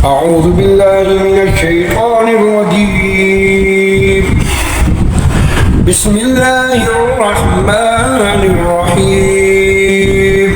أعوذ بالله من الشيطان الرجيم. بسم الله الرحمن الرحيم.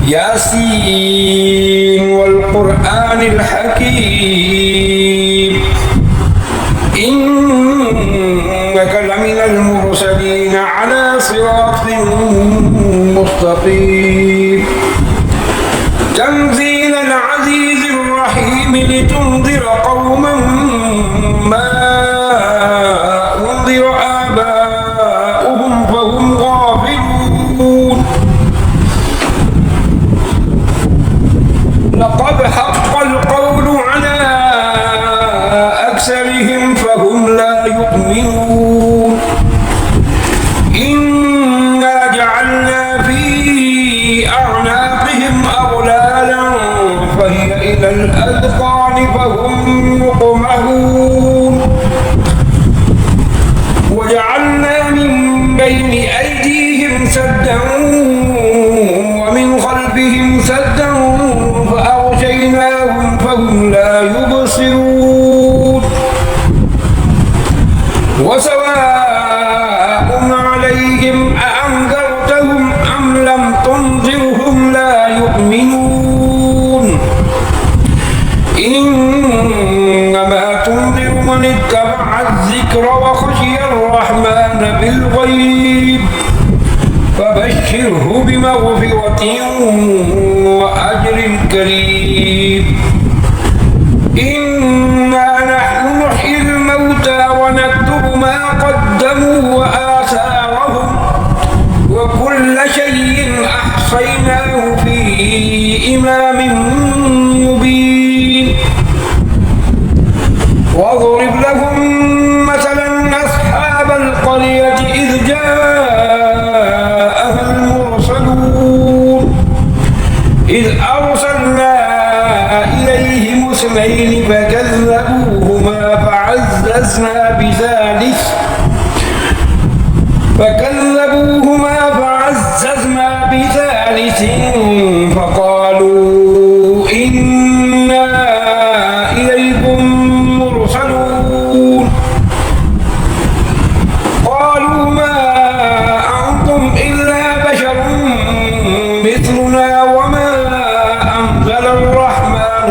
ياسين والقرآن الحكيم إنك لمن المرسلين على صراط مستقيم. تنزيل العزيز الرحيم لتنذر قوما ما أنذر آباؤهم فهم غافلون. لقد حق القول على أكثرهم فهم لا يؤمنون. إنا جعلنا في أعناقهم أغلالا فهي إلى الأذقان فهم مقمحون. وجعلنا من بين أيديهم سدا ومن خلفهم سدا فأغشيناهم فهم لا يبصرون. وسواء عليهم أأنذرتهم أم لم تنذرهم لا يؤمنون. إنما تنذر من اتبع الذكر وخشي الرحمن بالغيب فبشره بمغفرة وأجر كريم. إنا نحن نحيي الموتى ونكتب ما قدموا وآثارهم وكل شيء أحصيناه في إمام مبين. واضرب لهم مثلا أصحاب القرية إذ جاءها المرسلون إذ أرسلنا إليهم اثنين فكذبوهما فعززنا بثالث فقالوا إنا إليكم مرسلون. قالوا ما أنتم إلا بشر مثلنا وما أنزل الرحمن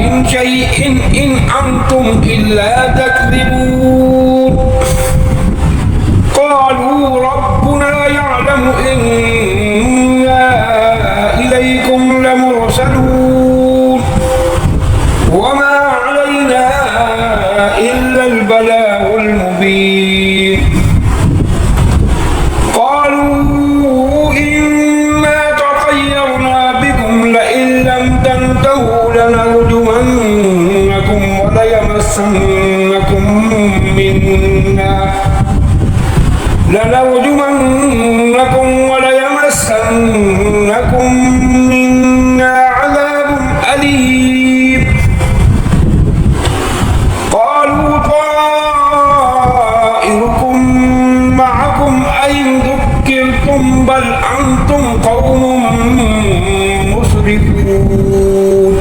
من شيء إن أنتم إلا تكذبون. قالوا ربنا يعلم إنا إليكم لمرسلون وما علينا إلا البلاغ المبين. قالوا إنا تطيرنا بكم لئن لم تنتهوا لنرجمنكم وليمسنكم منا عذاب أليم. قالوا طائركم معكم أئن ذكرتم بل أنتم قوم مسرفون.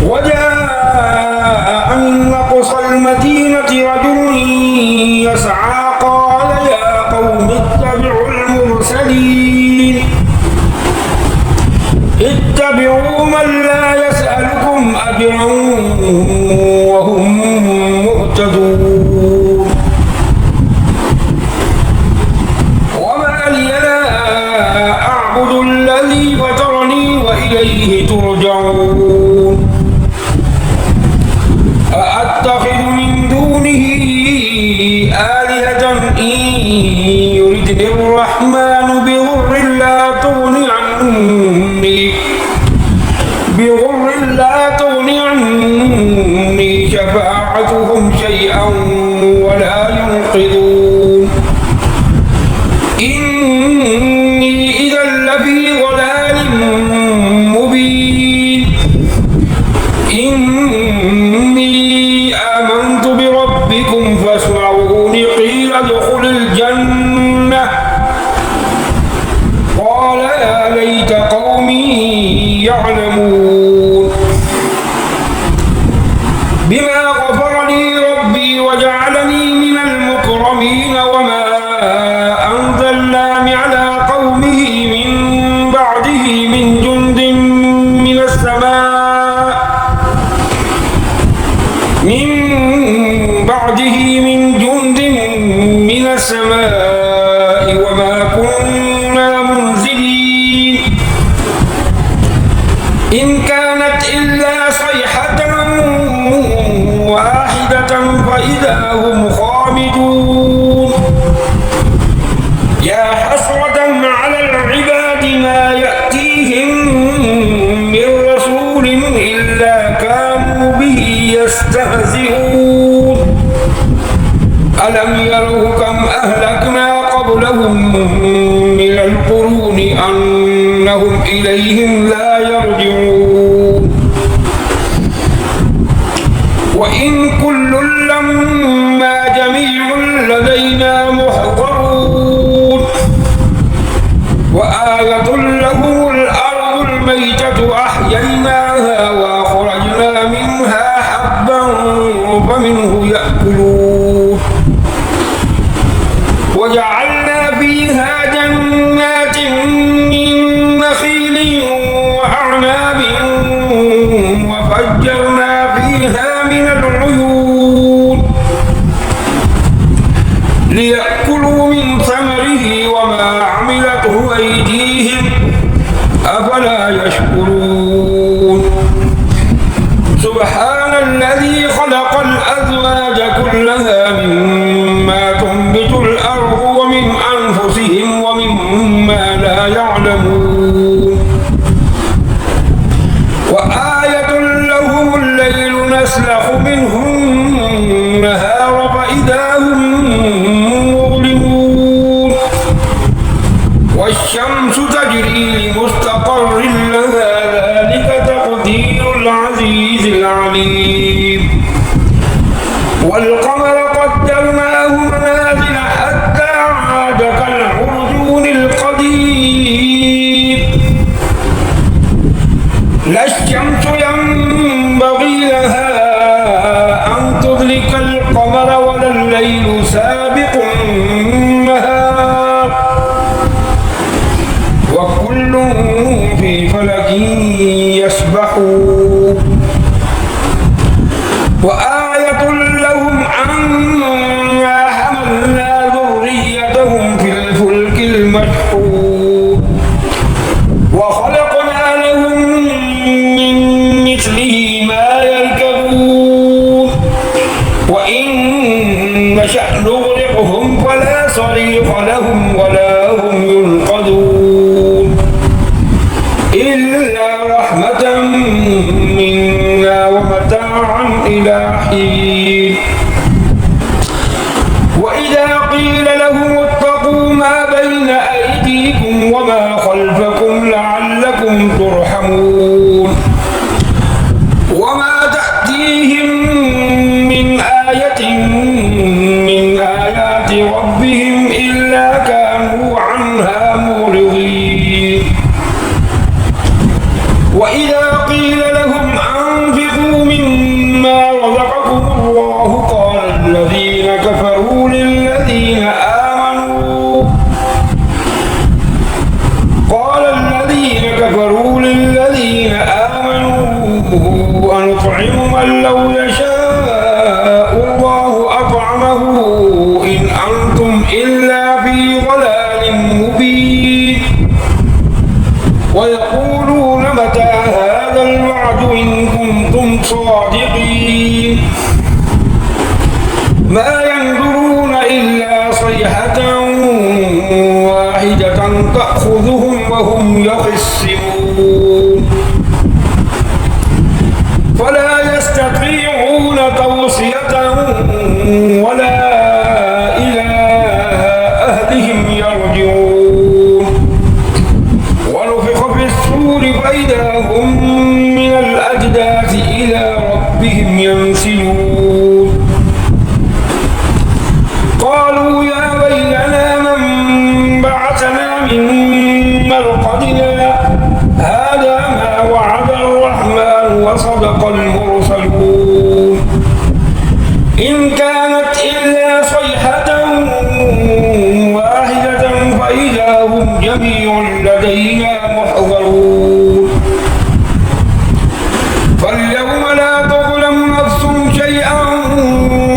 وجاء من أقصى المدينة رجل يسعى قال يا قوم اتبعوا المرسلين اتبعوا من لا يسألكم أجرا وهم مهتدون. وما لي لا أعبد الذي فطرني وإليه ترجعون. أأتخذ من دونه آلهة إن يردني الرحمن بضر لا تغني عني شفاعتهم شيئا ولا ينقذون. إني إذا لفي ضلال مبين. إني آمنت بربكم فاسمعوني من جند من السماء وما كنا منزلين إن كانت إلا صيحة واحدة فإذا هم خامدون يا حسرة على العباد ما يأتيهم من رسول إلا كانوا به يستهزئون ألم يروا كم أهلكنا قبلهم من القرون أنهم إليهم لا يرجعون وإن كل لما جميع لدينا محضرون وآية لهم الأرض الميتة أحييناها وأخرجنا منها حبا فمنه يأكلون وجعلنا فيها جنات من نخيل وأعناب وفجرنا فيها من العيون ليأكلوا من ثمره وما عملته أيديهم أفلا يشكرون سبحان الذي خلق الأزواج كلها مما تنبت الأرض ومن أنفسهم ومما لا يعلمون وآية لهم الليل نسلخ منه النهار فإذا هم مظلمون والشمس تجري لمستقر لها ذلك تقدير العزيز العليم والقمر قدرناه منازل حتى عاد كالعرجون القديم لا الشمس ينبغي لها أن تدرك القمر ولا الليل سابق النهار وكل في فلك يسبحون وآية لهم أنا حملنا ذريتهم في الفلك المشحون وخلقنا لهم من مثله ما يركبون وإن نشأ نغرقهم فلا صريخ لهم ولا هم ينقذون إلا رحمة منا ومتاعا إلى حين وإذا قيل لهم اتقوا ما بين أيديكم وما خلفكم لعلكم ترحمون وما تأتيهم من آية من آيات ربهم إلا كانوا عنها معرضين وإذا قيل لهم أنفقوا مما رزقكم الله قال الذين كفروا للذين آمنوا أنطعم من لو يشاء الله أطعمه إن أنتم إلا في ضلال مبين ويقولون متى هذا الوعد إن كنتم صادقين ما ينظرون إلا صيحة واحدة تأخذهم وهم يخصمون فلا يستطيعون توصية ولا إلى أهلهم يرجعون ونفخ في الصور فإذا هم من الأجداث إلى ربهم ينسلون قالوا يا ويلنا من بعثنا من مرقدنا هذا ما وعد الرحمن وصدق المرسلون إن كانت إلا صيحة واحدة فإذا هم جميع لدينا محضرون فاليوم لا تظلم نفس شيئا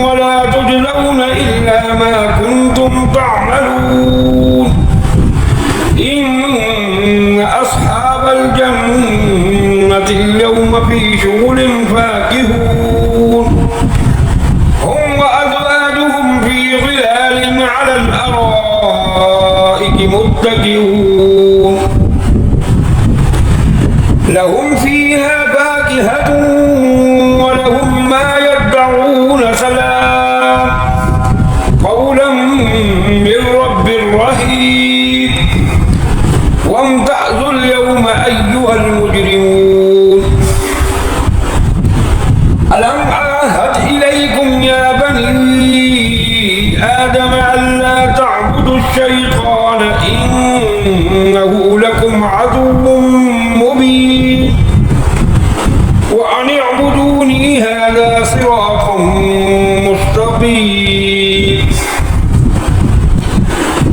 ولا تجزون إلا ما كنتم تعملون إن أصحاب الجنة اليوم في شغل فاكهون هم وأزواجهم في ظلال على الأرائك متكئون لهم فيها فاكهة ولهم ما يدعون سلام قولا من رب رحيم وامتازوا اليوم أيها المجرمون ألم أعهد إليكم يا بني آدم ألا تعبدوا الشيطان إنه لكم عدو مبين وأن اعبدوني هذا صراط مستقيم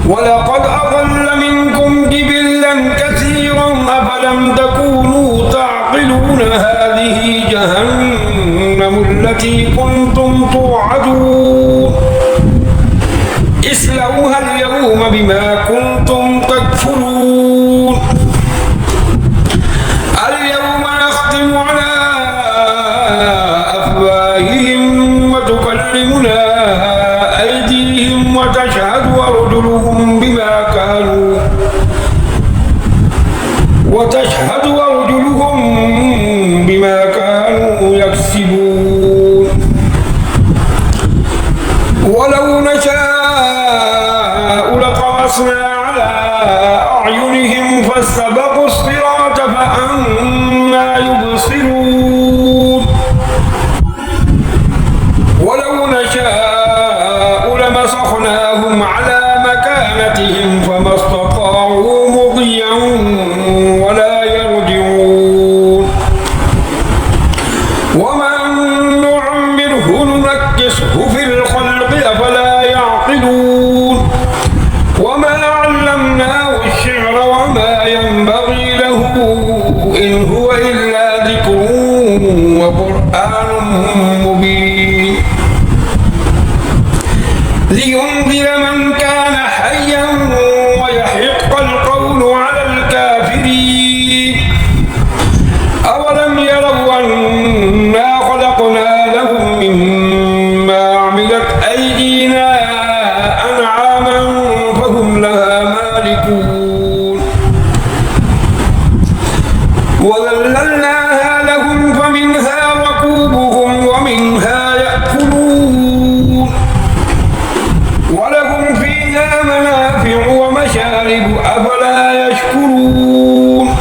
ولقد أضل منكم جبلا كثيرا أفلم تكونوا تعقلون هذه جهنم التي كنتم توعدون اصلوها اليوم بما كنتم تكفرون اليوم نختم على أفواههم وتكلمنا أيديهم وتشهد أرجلهم بما كانوا يكسبون ولو نشاء لطمسنا على أعينهم فاستبقوا الصراط فأنى يبصرون ولو نشاء لمسخناهم على مكانتهم فما استطاعوا مضيا ولا يرجعون ومن نعمره ننكسه في الخلق أفلا يعقلون وما علمناه الشعر وما ينبغي له إن هو إلا ذكر وقرآن مبين لينذر من كان حيا ويحق القول على الكافرين أولم يروا أنا خلقنا لهم مما عملت أيدينا أنعاما فهم لها مالكون وذللناها لهم فمنها ركوبهم ومنها يأكلون ولهم فيها منافع ومشارب أفلا يشكرون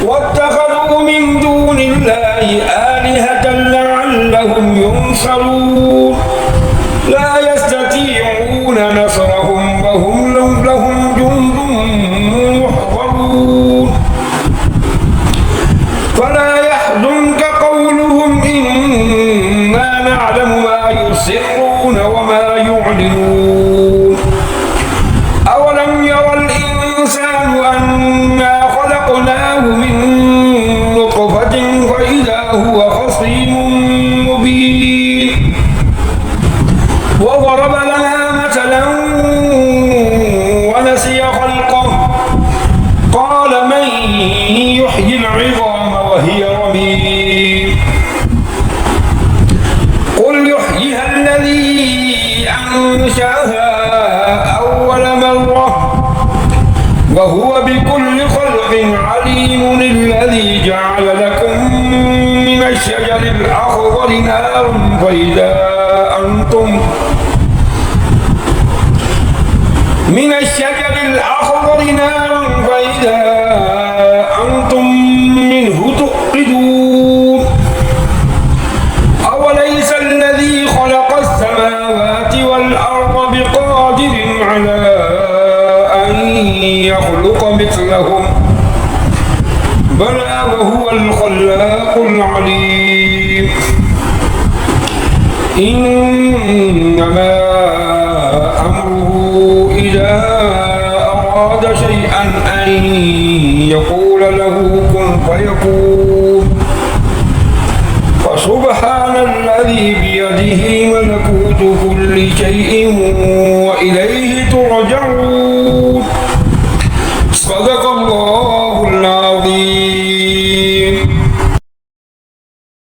واتخذوا من دون الله آلهة لعلهم ينصرون لا يستطيعون نصرهم وهم لهم جند محضرون فلا يحزنك قولهم إنا نعلم ما يسرون وما يعلنون أولم يرى الإنسان أنا خلقناه من نطفة فإذا هو خصيم مبين وضرب لنا مثلا ونسي خلقه قال من يحيي العظام وهي رميم قل يحييها الذي أنشأها أول مرة وهو بكل خلق عليم الذي جعل لكم من الشجر الأخضر نارا فإذا أنتم منه توقدون أوليس الذي خلق السماوات والأرض بقادر على أن يخلق مثلهم بلى وهو الخلاق العليم إنما أمره إذا أراد شيئا أن يقول له كن فيكون سبحان الذي بيده ملكوت كل شيء وإليه ترجعون